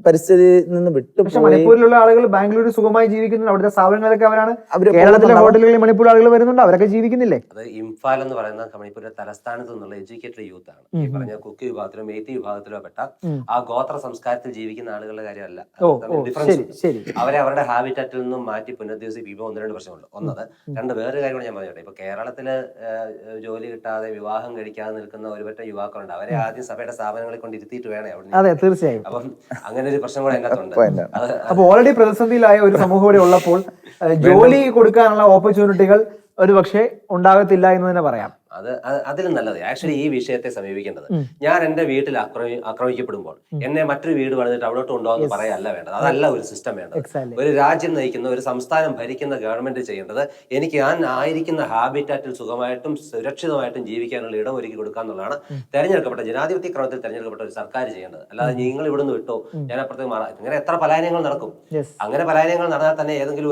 പരിസ്ഥിതിയിൽ നിന്ന് പക്ഷെ വിട്ടുപോയി. മണിപ്പൂരിലുള്ള ആളുകൾ ബാംഗ്ലൂർ സുഖമായി ജീവിക്കുന്നുണ്ട്. അവിടുത്തെ സ്ഥാപനങ്ങളൊക്കെ അവരാണ്. അവര് കേരളത്തിലെ ഹോട്ടലുകളിൽ മണിപ്പൂർ ആളുകൾ വരുന്നുണ്ട്, അവരൊക്കെ ജീവിക്കുന്നില്ലേ? അത് ഇംഫാൽ എന്ന് പറയുന്ന മണിപ്പൂരിന്റെ തലസ്ഥാനത്ത് നിന്നുള്ള എഡ്യൂക്കേറ്റഡ് യൂത്ത് ആണ്. ഈ പറഞ്ഞ കുക്കി വിഭാഗത്തിലോ മേത്തി വിഭാഗത്തിലോ പെട്ട ആ ഗോത്ര സംസ്കാരത്തിൽ ജീവിക്കുന്ന ആളുകളുടെ കാര്യമല്ല. അവരെ അവരുടെ ഹാബിറ്റാറ്റിൽ നിന്നും മാറ്റി പുനരധിവസിപ്പിക്കുമ്പോൾ 1-2 പ്രശ്നമുണ്ട്. ഒന്നത്. രണ്ട്, വേറൊരു കാര്യം കൂടെ ഞാൻ പറഞ്ഞോട്ടെ. ഇപ്പൊ കേരളത്തില് ജോലി കിട്ടാതെ വിവാഹം കഴിക്കാതെ നിൽക്കുന്ന ഒരുപറ്റ യുവാക്കളുണ്ട്. അവരെ ആദ്യം സഭയുടെ സ്ഥാപനങ്ങളിൽ കൊണ്ട് ഇരുത്തിയിട്ട് വേണേ അവിടെ. അതെ, തീർച്ചയായും. അപ്പം അങ്ങനെ ഒരു പ്രശ്നം കൂടെ അതിനകത്തുണ്ട്. അപ്പൊ ഓൾറെഡി പ്രതിസന്ധിയിലായ ഒരു സമൂഹം ഇവിടെ ഉള്ളപ്പോൾ ജോലി കൊടുക്കാനുള്ള ഓപ്പർച്യൂണിറ്റികൾ ഒരു പക്ഷേ ഉണ്ടാകത്തില്ല എന്ന് തന്നെ പറയാം. അതിലും നല്ലത് ആക്ച്വലി ഈ വിഷയത്തെ സമീപിക്കേണ്ടത്. ഞാൻ എന്റെ വീട്ടിൽ ആക്രമിക്കപ്പെടുമ്പോൾ എന്നെ മറ്റൊരു വീട് പണിതിട്ട് അവിടോട്ട് കൊണ്ടുപോകാന്ന് പറയല്ല വേണ്ടത്. അതല്ല ഒരു സിസ്റ്റം വേണ്ടത്. ഒരു രാജ്യം നയിക്കുന്ന, ഒരു സംസ്ഥാനം ഭരിക്കുന്ന ഗവൺമെന്റ് ചെയ്യേണ്ടത് എനിക്ക് ഞാൻ ആയിരിക്കുന്ന ഹാബിറ്റാറ്റിൽ സുഖമായിട്ടും സുരക്ഷിതമായിട്ടും ജീവിക്കാനുള്ള ഇടം ഒരുക്കി കൊടുക്കുക എന്നുള്ളതാണ് തെരഞ്ഞെടുക്കപ്പെട്ട ജനാധിപത്യ ക്രമത്തിൽ തെരഞ്ഞെടുക്കപ്പെട്ട ഒരു സർക്കാർ ചെയ്യേണ്ടത്. അല്ലാതെ നിങ്ങൾ ഇവിടുന്ന് വിട്ടോ ഞാൻ അപ്പുറത്തേക്ക് മാറാം. ഇങ്ങനെ എത്ര പലായനങ്ങൾ നടക്കും. അങ്ങനെ പലായനങ്ങൾ നടന്നാൽ തന്നെ ഏതെങ്കിലും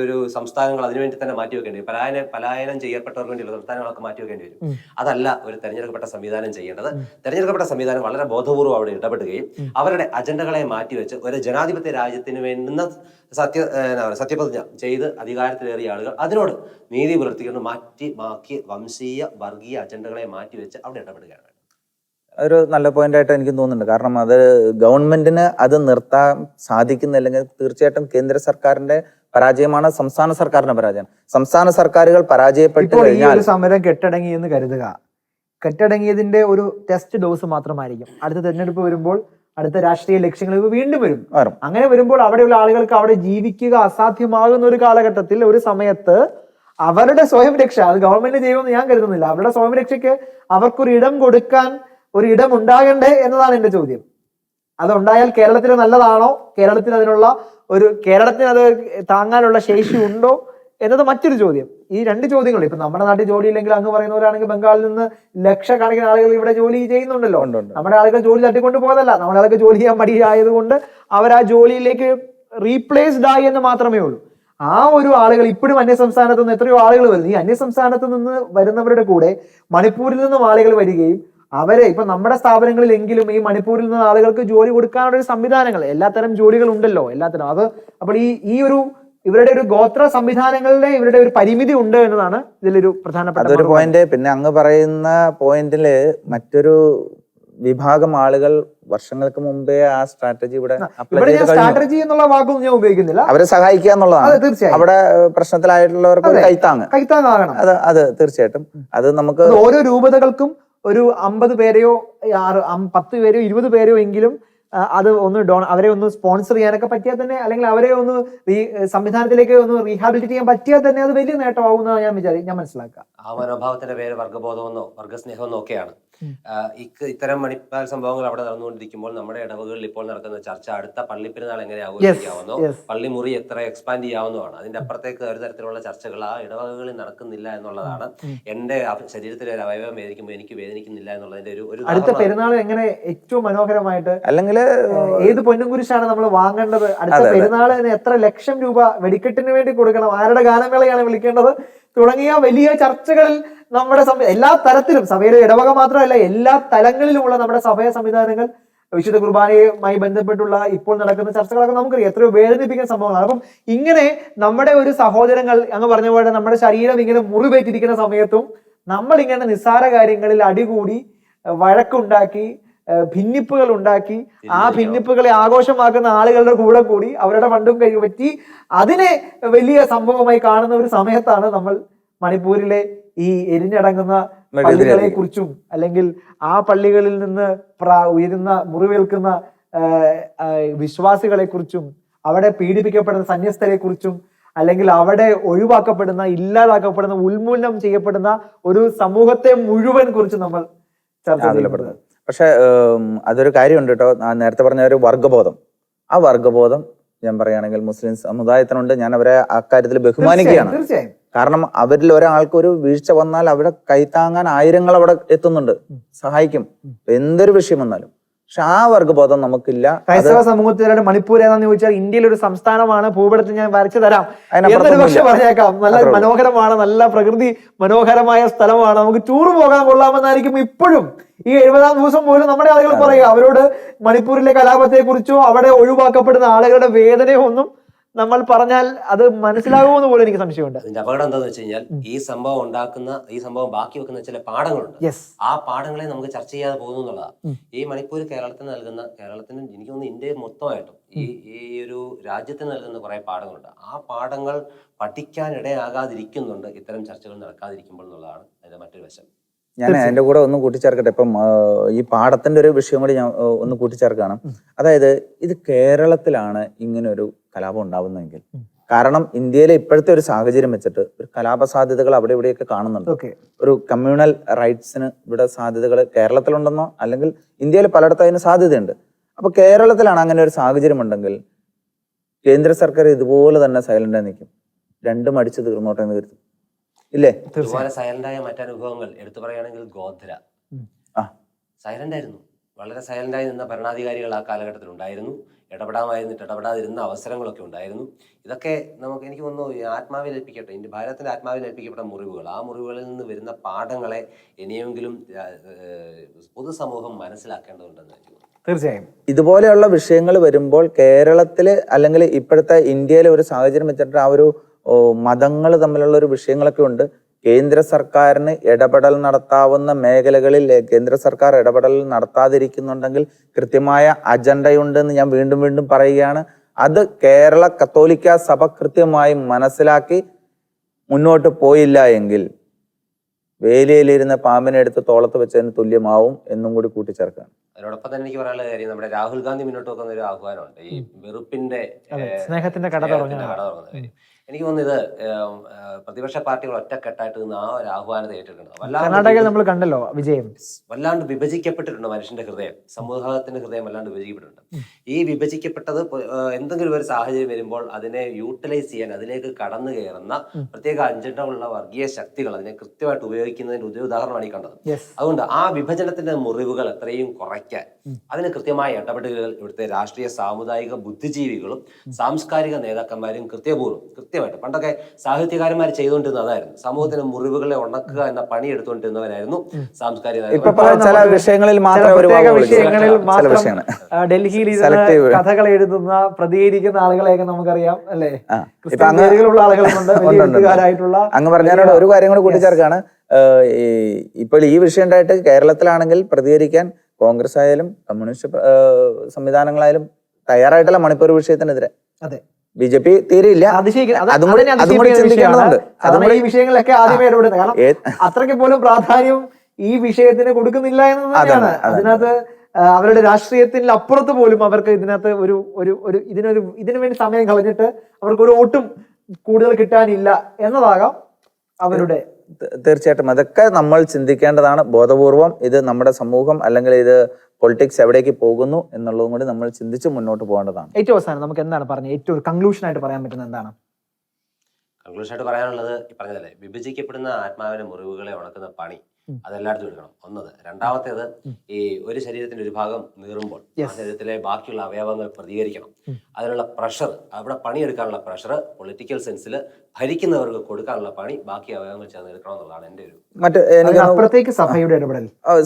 ഒരു സംസ്ഥാനങ്ങൾ അതിനുവേണ്ടി തന്നെ മാറ്റിവെക്കേണ്ടി വരും. പലായനം ചെയ്യപ്പെട്ടവർക്ക് വേണ്ടിയുള്ള സംസ്ഥാനങ്ങളൊക്കെ മാറ്റി വരും. അതല്ല ഒരു തെരഞ്ഞെടുക്കപ്പെട്ട സംവിധാനം ചെയ്യേണ്ടത്. തെരഞ്ഞെടുക്കപ്പെട്ട സംവിധാനം വളരെ ബോധപൂർവ്വം അവിടെ ഇടപെടുകയും അവരുടെ അജണ്ടകളെ മാറ്റിവെച്ച് ഒരു ജനാധിപത്യ രാജ്യത്തിന് വേണ്ടുന്ന സത്യപ്രതിജ്ഞ ചെയ്ത് അധികാരത്തിലേറിയ ആളുകൾ അതിനോട് നീതി പുലർത്തിക്കൊണ്ട് മാറ്റി വംശീയ വർഗീയ അജണ്ടകളെ മാറ്റിവെച്ച് അവിടെ ഇടപെടുകയാണ്. ഒരു നല്ല പോയിന്റ് ആയിട്ട് എനിക്ക് തോന്നുന്നുണ്ട്. കാരണം അത് ഗവൺമെന്റിന് അത് നിർത്താൻ സാധിക്കുന്നില്ലെങ്കിൽ തീർച്ചയായിട്ടും കേന്ദ്ര സർക്കാരിന്റെ പരാജയമാണ്, സംസ്ഥാന സർക്കാരിന്റെ പരാജയമാണ്. സംസ്ഥാന സർക്കാരുകൾ പരാജയപ്പെട്ടു കഴിഞ്ഞാൽ സമരം കെട്ടടങ്ങി എന്ന് കരുതുക. കെട്ടടങ്ങിയതിന്റെ ഒരു ടെസ്റ്റ് ഡോസ് മാത്രമായിരിക്കും. അടുത്ത തെരഞ്ഞെടുപ്പ് വരുമ്പോൾ, അടുത്ത രാഷ്ട്രീയ ലക്ഷ്യങ്ങൾ വീണ്ടും വരും. അങ്ങനെ വരുമ്പോൾ അവിടെയുള്ള ആളുകൾക്ക് അവിടെ ജീവിക്കുക അസാധ്യമാകുന്ന ഒരു കാലഘട്ടത്തിൽ, ഒരു സമയത്ത് അവരുടെ സ്വയം രക്ഷ, അത് ഗവൺമെന്റ് ചെയ്യുമെന്ന് ഞാൻ കരുതുന്നില്ല. അവരുടെ സ്വയം രക്ഷയ്ക്ക് അവർക്കൊരു ഇടം കൊടുക്കാൻ ഒരു ഇടം ഉണ്ടാകണ്ടേ എന്നതാണ് എന്റെ ചോദ്യം. അതുണ്ടായാൽ കേരളത്തിന് നല്ലതാണോ? കേരളത്തിന് കേരളത്തിന് അത് താങ്ങാനുള്ള ശേഷി ഉണ്ടോ എന്നത് മറ്റൊരു ചോദ്യം. ഈ രണ്ട് ചോദ്യങ്ങൾ, ഇപ്പൊ നമ്മുടെ നാട്ടിൽ ജോലിയില്ലെങ്കിൽ അങ്ങ് പറയുന്നവരാണെങ്കിൽ ബംഗാളിൽ നിന്ന് ലക്ഷക്കണക്കിന് ആളുകൾ ഇവിടെ ജോലി ചെയ്യുന്നുണ്ടല്ലോ. നമ്മുടെ ആളുകൾ ജോലി തട്ടിക്കൊണ്ട് പോയതല്ല, നമ്മുടെ ആളുകൾ ജോലി ചെയ്യാൻ മടിയായതുകൊണ്ട് അവർ ആ ജോലിയിലേക്ക് റീപ്ലേസ്ഡ് ആയി എന്ന് മാത്രമേ ഉള്ളൂ. ആ ഒരു ആളുകൾ ഇപ്പോഴും അന്യസംസ്ഥാനത്ത് നിന്ന് എത്രയോ ആളുകൾ വരുന്നു. ഈ അന്യസംസ്ഥാനത്ത് നിന്ന് വരുന്നവരുടെ കൂടെ മണിപ്പൂരിൽ നിന്നും ആളുകൾ വരികയും അവരെ ഇപ്പൊ നമ്മുടെ സ്ഥാപനങ്ങളിലെങ്കിലും ഈ മണിപ്പൂരിൽ നിന്ന് ആളുകൾക്ക് ജോലി കൊടുക്കാനുള്ള ഒരു സംവിധാനങ്ങൾ, എല്ലാത്തരം ജോലികൾ ഉണ്ടല്ലോ, എല്ലാത്തരം. അപ്പോൾ ഈ ഇവരുടെ ഒരു ഗോത്ര സംവിധാനങ്ങളുടെ ഇവരുടെ ഒരു പരിമിതി ഉണ്ട് എന്നതാണ് ഇതിലൊരു പ്രധാനപ്പെട്ട ഒരു പോയിന്റ്. പിന്നെ അങ്ങ് പറയുന്ന പോയിന്റില് മറ്റൊരു വിഭാഗം ആളുകൾ വർഷങ്ങൾക്ക് മുമ്പേ ആ സ്ട്രാറ്റജി ഇവിടെ സ്ട്രാറ്റജി എന്നുള്ള വാക്കൊന്നും ഞാൻ ഉപയോഗിക്കുന്നില്ല. അവരെ സഹായിക്കുക എന്നുള്ളതാണ്. തീർച്ചയായും അവിടെ പ്രശ്നത്തിലായിട്ടുള്ളവർക്ക് കൈത്താങ്ങാകണം. അത് തീർച്ചയായിട്ടും അത് നമുക്ക് ഓരോ രൂപതകൾക്കും ഒരു 50 പേരെയോ 10 പേരെയോ 20 പേരെയോ എങ്കിലും അത് ഒന്ന് അവരെ ഒന്ന് സ്പോൺസർ ചെയ്യാനൊക്കെ പറ്റിയാൽ തന്നെ, അല്ലെങ്കിൽ അവരെ ഒന്ന് സംവിധാനത്തിലേക്ക് ഒന്ന് റീഹാബിലിറ്റേറ്റ് ചെയ്യാൻ പറ്റിയാൽ തന്നെ അത് വലിയ നേട്ടമാകുന്നതാണ് ഞാൻ മനസ്സിലാക്കുക. ആ മനോഭാവത്തിന്റെ പേര് വർഗബോധമെന്നോ വർഗസ്നേഹമെന്നോ ഒക്കെയാണ്. ഇത്തരം മണിപ്പാൽ സംഭവങ്ങൾ അവിടെ നടന്നുകൊണ്ടിരിക്കുമ്പോൾ നമ്മുടെ ഇടവകളിൽ ഇപ്പോൾ നടക്കുന്ന ചർച്ച അടുത്ത പള്ളിപ്പെരുന്നാൾ എങ്ങനെ ആഘോഷിക്കാവുന്നോ, പള്ളിമുറി എത്ര എക്സ്പാൻഡ് ചെയ്യാവുന്നതാണ്. അതിന്റെ അപ്പുറത്തേക്ക് ഒരു തരത്തിലുള്ള ചർച്ചകൾ ആ ഇടവകകളിൽ നടക്കുന്നില്ല എന്നുള്ളതാണ്. എന്റെ ശരീരത്തിലെ ഒരു അവയവം വേദനിക്കുമ്പോൾ എനിക്ക് വേദനിക്കുന്നില്ല എന്നുള്ളതിന്റെ ഒരു അടുത്ത പെരുന്നാൾ എങ്ങനെ ഏറ്റവും മനോഹരമായിട്ട്, അല്ലെങ്കിൽ ഏത് പൊന്നും കുരിശാണ് നമ്മൾ വാങ്ങേണ്ടത്, അടുത്ത പെരുന്നാളിന് എത്ര ലക്ഷം രൂപ വെടിക്കെട്ടിന് വേണ്ടി കൊടുക്കണം, ആരുടെ ഗാനമേളയാണ് വിളിക്കേണ്ടത് തുടങ്ങിയ വലിയ ചർച്ചകളിൽ നമ്മുടെ എല്ലാ തരത്തിലും, സഭയുടെ ഇടവക മാത്രമല്ല എല്ലാ തലങ്ങളിലുമുള്ള നമ്മുടെ സഭയ സംവിധാനങ്ങൾ വിശുദ്ധ കുർബാനയുമായി ബന്ധപ്പെട്ടുള്ള ഇപ്പോൾ നടക്കുന്ന ചർച്ചകളൊക്കെ നമുക്കറിയാം എത്രയോ വേദനിപ്പിക്കുന്ന സംഭവങ്ങളാണ്. അപ്പം ഇങ്ങനെ നമ്മുടെ ഒരു സഹോദരങ്ങൾ അങ്ങ് പറഞ്ഞ പോലെ നമ്മുടെ ശരീരം ഇങ്ങനെ മുറിവേറ്റിരിക്കുന്ന സമയത്തും നമ്മൾ ഇങ്ങനെ നിസ്സാര കാര്യങ്ങളിൽ അടികൂടി വഴക്കുണ്ടാക്കി ഭിന്നിപ്പുകൾ ഉണ്ടാക്കി ആ ഭിന്നിപ്പുകളെ ആഘോഷമാക്കുന്ന ആളുകളുടെ കൂടെ കൂടി അവരുടെ ഫണ്ടും കൈപറ്റി അതിനെ വലിയ സംഭവമായി കാണുന്ന ഒരു സമയത്താണ് നമ്മൾ മണിപ്പൂരിലെ ഈ എരിഞ്ഞടങ്ങുന്ന പള്ളികളെ കുറിച്ചും, അല്ലെങ്കിൽ ആ പള്ളികളിൽ നിന്ന് ഉയരുന്ന മുറിവേൽക്കുന്ന വിശ്വാസികളെ കുറിച്ചും, അവിടെ പീഡിപ്പിക്കപ്പെടുന്ന സന്യസ്തരെ കുറിച്ചും, അല്ലെങ്കിൽ അവിടെ ഒഴിവാക്കപ്പെടുന്ന, ഇല്ലാതാക്കപ്പെടുന്ന, ഉന്മൂലനം ചെയ്യപ്പെടുന്ന ഒരു സമൂഹത്തെ മുഴുവൻ കുറിച്ച് നമ്മൾ ചർച്ച ചെയ്യപ്പെടുന്നത്. പക്ഷെ അതൊരു കാര്യമുണ്ട് കേട്ടോ. നേരത്തെ പറഞ്ഞ ഒരു വർഗബോധം, ആ വർഗബോധം ഞാൻ പറയുകയാണെങ്കിൽ മുസ്ലിം സമുദായത്തിനുണ്ട്. ഞാൻ അവരെ അക്കാര്യത്തിൽ ബഹുമാനിക്കുകയാണ്. കാരണം അവരിൽ ഒരാൾക്ക് ഒരു വീഴ്ച വന്നാൽ അവിടെ കൈത്താങ്ങാൻ ആയിരങ്ങൾ അവിടെ എത്തുന്നുണ്ട്, സഹായിക്കും എന്തൊരു വിഷയം വന്നാലും. പക്ഷെ ആ വർഗ്ഗബോധം നമുക്കില്ല. ക്രൈസ്തവ സമൂഹത്തിലെ മണിപ്പൂർ ഏതാന്ന് ചോദിച്ചാൽ ഇന്ത്യയിലെ ഒരു സംസ്ഥാനമാണ്, ഭൂപടത്തിൽ ഞാൻ വരച്ചു തരാം എന്നൊരു പക്ഷെ പറഞ്ഞേക്കാം. നല്ല മനോഹരമാണ്, നല്ല പ്രകൃതി മനോഹരമായ സ്ഥലമാണ്, നമുക്ക് ടൂർ പോകാൻ കൊള്ളാമെന്നായിരിക്കും ഇപ്പോഴും ഈ 70-ാം ദിവസം പോലും നമ്മുടെ ആളുകൾ പറയുക. അവരോട് മണിപ്പൂരിലെ കലാപത്തെ കുറിച്ചോ അവിടെ ഒഴിവാക്കപ്പെടുന്ന ആളുകളുടെ വേദനയോ ഒന്നും നമ്മൾ പറഞ്ഞാൽ അത് മനസ്സിലാകുമെന്ന് പോലും എനിക്ക് സംശയമുണ്ട്. അതിന്റെ അപകടം എന്താന്ന് വെച്ച് കഴിഞ്ഞാൽ ഈ സംഭവം ബാക്കി വെക്കുന്ന ചില പാഠങ്ങളുണ്ട്. ആ പാഠങ്ങളെ നമുക്ക് ചർച്ച ചെയ്യാതെ പോകുന്നു എന്നുള്ളതാണ്. ഈ മണിപ്പൂർ കേരളത്തിന് എനിക്ക് തോന്നുന്നു ഇന്ത്യയിൽ മൊത്തമായിട്ടും ഈ ഒരു രാജ്യത്തിന് നൽകുന്ന കുറെ പാഠങ്ങളുണ്ട്. ആ പാഠങ്ങൾ പഠിക്കാൻ ഇടയാകാതിരിക്കുന്നുണ്ട് ഇത്തരം ചർച്ചകൾ നടക്കാതിരിക്കുമ്പോൾ എന്നുള്ളതാണ് അതിന്റെ മറ്റൊരു വശം. ഞാൻ അതിന്റെ കൂടെ ഒന്ന് കൂട്ടിച്ചേർക്കട്ടെ. ഇപ്പം ഈ പാഠത്തിന്റെ ഒരു വിഷയം കൂടി ഞാൻ ഒന്ന് കൂട്ടിച്ചേർക്കുകയാണ്. അതായത് ഇത് കേരളത്തിലാണ് ഇങ്ങനെ ഒരു കലാപം ഉണ്ടാവുന്നതെങ്കിൽ, കാരണം ഇന്ത്യയിലെ ഇപ്പോഴത്തെ ഒരു സാഹചര്യം വെച്ചിട്ട് ഒരു കലാപ സാധ്യതകൾ അവിടെ ഇവിടെയൊക്കെ കാണുന്നുണ്ട്. ഒരു കമ്മ്യൂണൽ റൈറ്റ്സിന് ഇവിടെ സാധ്യതകൾ കേരളത്തിലുണ്ടെന്നോ അല്ലെങ്കിൽ ഇന്ത്യയിൽ പലയിടത്തും അതിന് സാധ്യതയുണ്ട്. അപ്പൊ കേരളത്തിലാണ് അങ്ങനെ ഒരു സാഹചര്യം ഉണ്ടെങ്കിൽ കേന്ദ്ര സർക്കാർ ഇതുപോലെ തന്നെ സൈലന്റായി നിൽക്കും, രണ്ടും അടിച്ചു തീർന്നോട്ടെ എന്ന് കരുതും, ഇല്ലേ? ഇതുപോലെ സൈലന്റായ മറ്റനുഭവങ്ങൾ എടുത്തു പറയുകയാണെങ്കിൽ ഗോധ്ര സൈലന്റ് ആയിരുന്നു. വളരെ സൈലന്റായി നിന്ന ഭരണാധികാരികൾ ആ കാലഘട്ടത്തിൽ ഉണ്ടായിരുന്നു. ഇടപെടാതിരുന്ന അവസരങ്ങളൊക്കെ ഉണ്ടായിരുന്നു. ഇതൊക്കെ എനിക്ക് തോന്നുന്നു ആത്മാവിൽ ഏൽപ്പിക്കട്ടെ, ഭാരതത്തിന്റെ ആത്മാവിൽ ഏൽപ്പിക്കപ്പെട്ട മുറിവുകൾ. ആ മുറിവുകളിൽ നിന്ന് വരുന്ന പാഠങ്ങളെ ഇനിയെങ്കിലും പൊതുസമൂഹം മനസ്സിലാക്കേണ്ടതുണ്ടെന്ന് എനിക്ക് തോന്നുന്നു. തീർച്ചയായും ഇതുപോലെയുള്ള വിഷയങ്ങൾ വരുമ്പോൾ കേരളത്തില് അല്ലെങ്കിൽ ഇപ്പോഴത്തെ ഇന്ത്യയിലെ ഒരു സാഹചര്യം വെച്ചിട്ട് ആ ഒരു മതങ്ങൾ തമ്മിലുള്ള ഒരു വിഷയങ്ങളൊക്കെ ഉണ്ട്. കേന്ദ്ര സർക്കാരിന് ഇടപെടൽ നടത്താവുന്ന മേഖലകളിൽ കേന്ദ്ര സർക്കാർ ഇടപെടൽ നടത്താതിരിക്കുന്നുണ്ടെങ്കിൽ കൃത്യമായ അജണ്ടയുണ്ടെന്ന് ഞാൻ വീണ്ടും വീണ്ടും പറയുകയാണ്. അത് കേരള കത്തോലിക്ക സഭ കൃത്യമായി മനസ്സിലാക്കി മുന്നോട്ട് പോയില്ല എങ്കിൽ വേലിയിലിരുന്ന പാമ്പിനെ എടുത്ത് തോളത്ത് വെച്ചതിന് തുല്യമാവും എന്നും കൂടി കൂട്ടിച്ചേർക്കുകയാണ്. അതിനോടൊപ്പം തന്നെ എനിക്ക് പറയാനുള്ള കാര്യം, നമ്മുടെ രാഹുൽ ഗാന്ധി മുന്നോട്ട് വെക്കുന്ന ഒരു ആഹ്വാനമുണ്ട്, ഈ വെറുപ്പിന്റെ സ്നേഹത്തിന്റെ കട തുറന്നത്. എനിക്ക് തോന്നുന്നത് പ്രതിപക്ഷ പാർട്ടികൾ ഒറ്റക്കെട്ടായിട്ട് നിന്ന് ആ ഒരു ആഹ്വാനത്തെ ഏറ്റെടുക്കണം. കർണാടകയിൽ നമ്മൾ കണ്ടല്ലോ വിജയം. വല്ലാണ്ട് വിഭജിക്കപ്പെട്ടിട്ടുണ്ട് മനുഷ്യന്റെ ഹൃദയം, സമൂഹത്തിന്റെ ഹൃദയം വല്ലാണ്ട് വിഭജിക്കപ്പെട്ടിട്ടുണ്ട്. ഈ വിഭജിക്കപ്പെട്ടത് എന്തെങ്കിലും ഒരു സാഹചര്യം വരുമ്പോൾ അതിനെ യൂട്ടിലൈസ് ചെയ്യാൻ, അതിലേക്ക് കടന്നു കയറുന്ന പ്രത്യേക അജണ്ടകളുള്ള വർഗീയ ശക്തികൾ അതിനെ കൃത്യമായിട്ട് ഉപയോഗിക്കുന്നതിന്റെ ഒരു ഉദാഹരണമാണ് ഈ കണ്ടത്. അതുകൊണ്ട് ആ വിഭജനത്തിന്റെ മുറിവുകൾ എത്രയും കുറയ്ക്കാൻ അതിന് കൃത്യമായ ഇടപെടലുകൾ ഇവിടുത്തെ രാഷ്ട്രീയ സാമുദായിക ബുദ്ധിജീവികളും സാംസ്കാരിക നേതാക്കന്മാരും കൃത്യമായിട്ട് പണ്ടൊക്കെ സാഹിത്യകാരന്മാർ ചെയ്തുകൊണ്ടിരുന്ന അതായിരുന്നു. സമൂഹത്തിന്റെ മുറിവുകളെ ഉണക്കുക എന്ന പണി എടുത്തുകൊണ്ടിരുന്നവരായിരുന്നു സാംസ്കാരിക ഡൽഹിയിൽ കഥകൾ എഴുതുന്ന പ്രതികരിക്കുന്ന ആളുകളെയൊക്കെ നമുക്കറിയാം, അല്ലെ? ആളുകളുണ്ട്. അങ്ങ് പറഞ്ഞാൽ ഒരു കാര്യം കൂടെ കൂട്ടിച്ചേർക്കാണ്. ഇപ്പോൾ ഈ വിഷയം ഉണ്ടായിട്ട് കേരളത്തിലാണെങ്കിൽ പ്രതികരിക്കാൻ കോൺഗ്രസ് ആയാലും കമ്മ്യൂണിസ്റ്റ് സംവിധാനങ്ങളായാലും തയ്യാറായിട്ടല്ല മണിപ്പൂർ വിഷയത്തിനെതിരെ. BJP തീരെയില്ല. ഈ വിഷയങ്ങളിലൊക്കെ ആദ്യമേ ഇടപെടുന്നത്, കാരണം അത്രയ്ക്ക് പോലും പ്രാധാന്യം ഈ വിഷയത്തിന് കൊടുക്കുന്നില്ല എന്ന് തന്നെയാണ്. അതിനകത്ത് അവരുടെ രാഷ്ട്രീയത്തിന് അപ്പുറത്ത് പോലും അവർക്ക് ഇതിനകത്ത് ഇതിനു വേണ്ടി സമയം കളഞ്ഞിട്ട് അവർക്ക് ഒരു വോട്ടും കൂടുതൽ കിട്ടാനില്ല എന്നതാകാം അവരുടെ. തീർച്ചയായിട്ടും അതൊക്കെ നമ്മൾ ചിന്തിക്കേണ്ടതാണ് ബോധപൂർവം. ഇത് നമ്മുടെ സമൂഹം അല്ലെങ്കിൽ ഇത് പൊളിറ്റിക്സ് എവിടേക്ക് പോകുന്നു എന്നുള്ളതും കൂടി നമ്മൾ ചിന്തിച്ച് മുന്നോട്ട് പോകേണ്ടതാണ്. ഏറ്റവും അവസാനം നമുക്ക് എന്താണ് പറഞ്ഞത്, ഏറ്റവും ഒരു കൺക്ലൂഷൻ ആയിട്ട് പറയാൻ പറ്റുന്നത് എന്താണ്? കൺക്ലൂഷനായിട്ട് പറയാനുള്ളത് ഈ പറഞ്ഞതല്ലേ, വിഭജിക്കപ്പെടുന്ന ആത്മാവിന്റെ മുറിവുകളെ ഉണക്കുന്ന പണി അതെല്ലായിടത്തും എടുക്കണം. രണ്ടാമത്തേത്, ഈ ഒരു ശരീരത്തിന്റെ ഒരു ഭാഗം നീറുമ്പോൾ ആ ശരീരത്തിലെ ബാക്കിയുള്ള അവയവങ്ങൾ പ്രതികരിക്കണം. അതിനുള്ള പ്രഷർ, അവിടെ പണിയെടുക്കാനുള്ള പ്രഷർ പൊളിറ്റിക്കൽ സെൻസിൽ ഭരിക്കുന്നവർക്ക് കൊടുക്കാനുള്ള പണി ബാക്കി അവയവങ്ങൾ ചേർന്ന് എടുക്കണം എന്നുള്ളതാണ് എൻ്റെ ഒരു.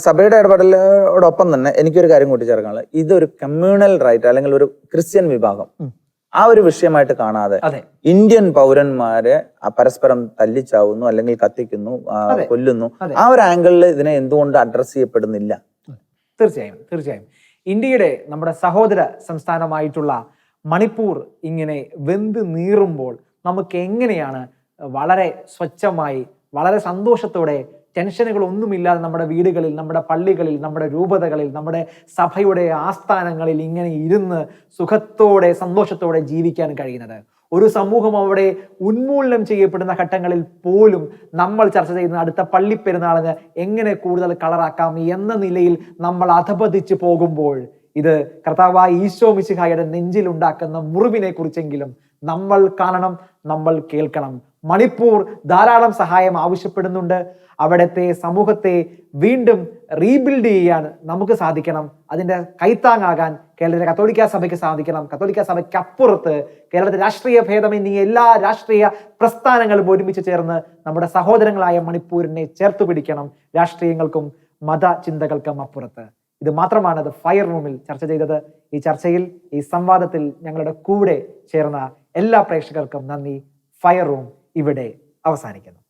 സഭയുടെ ഇടപെടലോടൊപ്പം തന്നെ എനിക്കൊരു കാര്യം കൂട്ടിച്ചേർക്കാനുള്ളത്, ഇതൊരു കമ്മ്യൂണൽ റൈറ്റ് അല്ലെങ്കിൽ ഒരു ക്രിസ്ത്യൻ വിഭാഗം ആ ഒരു വിഷയമായിട്ട് കാണാതെ ഇന്ത്യൻ പൗരന്മാരെ പരസ്പരം തല്ലിച്ചാവുന്നു അല്ലെങ്കിൽ കത്തിക്കുന്നു, കൊല്ലുന്നു, ആ ഒരു ആംഗിളിൽ ഇതിനെ എന്തുകൊണ്ട് അഡ്രസ് ചെയ്യപ്പെടുന്നില്ല? തീർച്ചയായും ഇന്ത്യയുടെ നമ്മുടെ സഹോദര സംസ്ഥാനമായിട്ടുള്ള മണിപ്പൂർ ഇങ്ങനെ വെന്ത് നീറുമ്പോൾ നമുക്ക് എങ്ങനെയാണ് വളരെ സ്വച്ഛമായി വളരെ സന്തോഷത്തോടെ ടെൻഷനുകളൊന്നുമില്ലാതെ നമ്മുടെ വീടുകളിൽ, നമ്മുടെ പള്ളികളിൽ, നമ്മുടെ രൂപതകളിൽ, നമ്മുടെ സഭയുടെ ആസ്ഥാനങ്ങളിൽ ഇങ്ങനെ ഇരുന്ന് സുഖത്തോടെ സന്തോഷത്തോടെ ജീവിക്കാൻ കഴിയുന്നത്? ഒരു സമൂഹം അവിടെ ഉന്മൂലനം ചെയ്യപ്പെടുന്ന ഘട്ടങ്ങളിൽ പോലും നമ്മൾ ചർച്ച ചെയ്യുന്ന അടുത്ത പള്ളിപ്പെരുന്നാളിന് എങ്ങനെ കൂടുതൽ കളറാക്കാം എന്ന നിലയിൽ നമ്മൾ അധപതിച്ചു പോകുമ്പോൾ ഇത് കർത്താവായ ഈശോ മിശിഹായുടെ നെഞ്ചിലുണ്ടാക്കുന്ന മുറിവിനെ കുറിച്ചെങ്കിലും നമ്മൾ കാണണം, നമ്മൾ കേൾക്കണം. മണിപ്പൂർ ധാരാളം സഹായം ആവശ്യപ്പെടുന്നുണ്ട്. അവിടുത്തെ സമൂഹത്തെ വീണ്ടും റീബിൽഡ് ചെയ്യാൻ നമുക്ക് സാധിക്കണം. അതിന്റെ കൈത്താങ്ങാകാൻ കേരളത്തിലെ കത്തോലിക്ക സഭയ്ക്ക് സാധിക്കണം. കത്തോലിക്ക സഭയ്ക്ക് അപ്പുറത്ത് കേരളത്തിലെ രാഷ്ട്രീയ ഭേദമന്യേ എല്ലാ രാഷ്ട്രീയ പ്രസ്ഥാനങ്ങളും ഒരുമിച്ച് ചേർന്ന് നമ്മുടെ സഹോദരങ്ങളായ മണിപ്പൂരിനെ ചേർത്ത് പിടിക്കണം, രാഷ്ട്രീയങ്ങൾക്കും മതചിന്തകൾക്കും അപ്പുറത്ത്. ഇത് മാത്രമാണ് ദ ഫയർ റൂമിൽ ചർച്ച ചെയ്തത്. ഈ ചർച്ചയിൽ, ഈ സംവാദത്തിൽ ഞങ്ങളുടെ കൂടെ ചേർന്ന എല്ലാ പ്രേക്ഷകർക്കും നന്ദി. ഫയർ റൂം ഇവിടെ അവസാനിക്കുന്നു.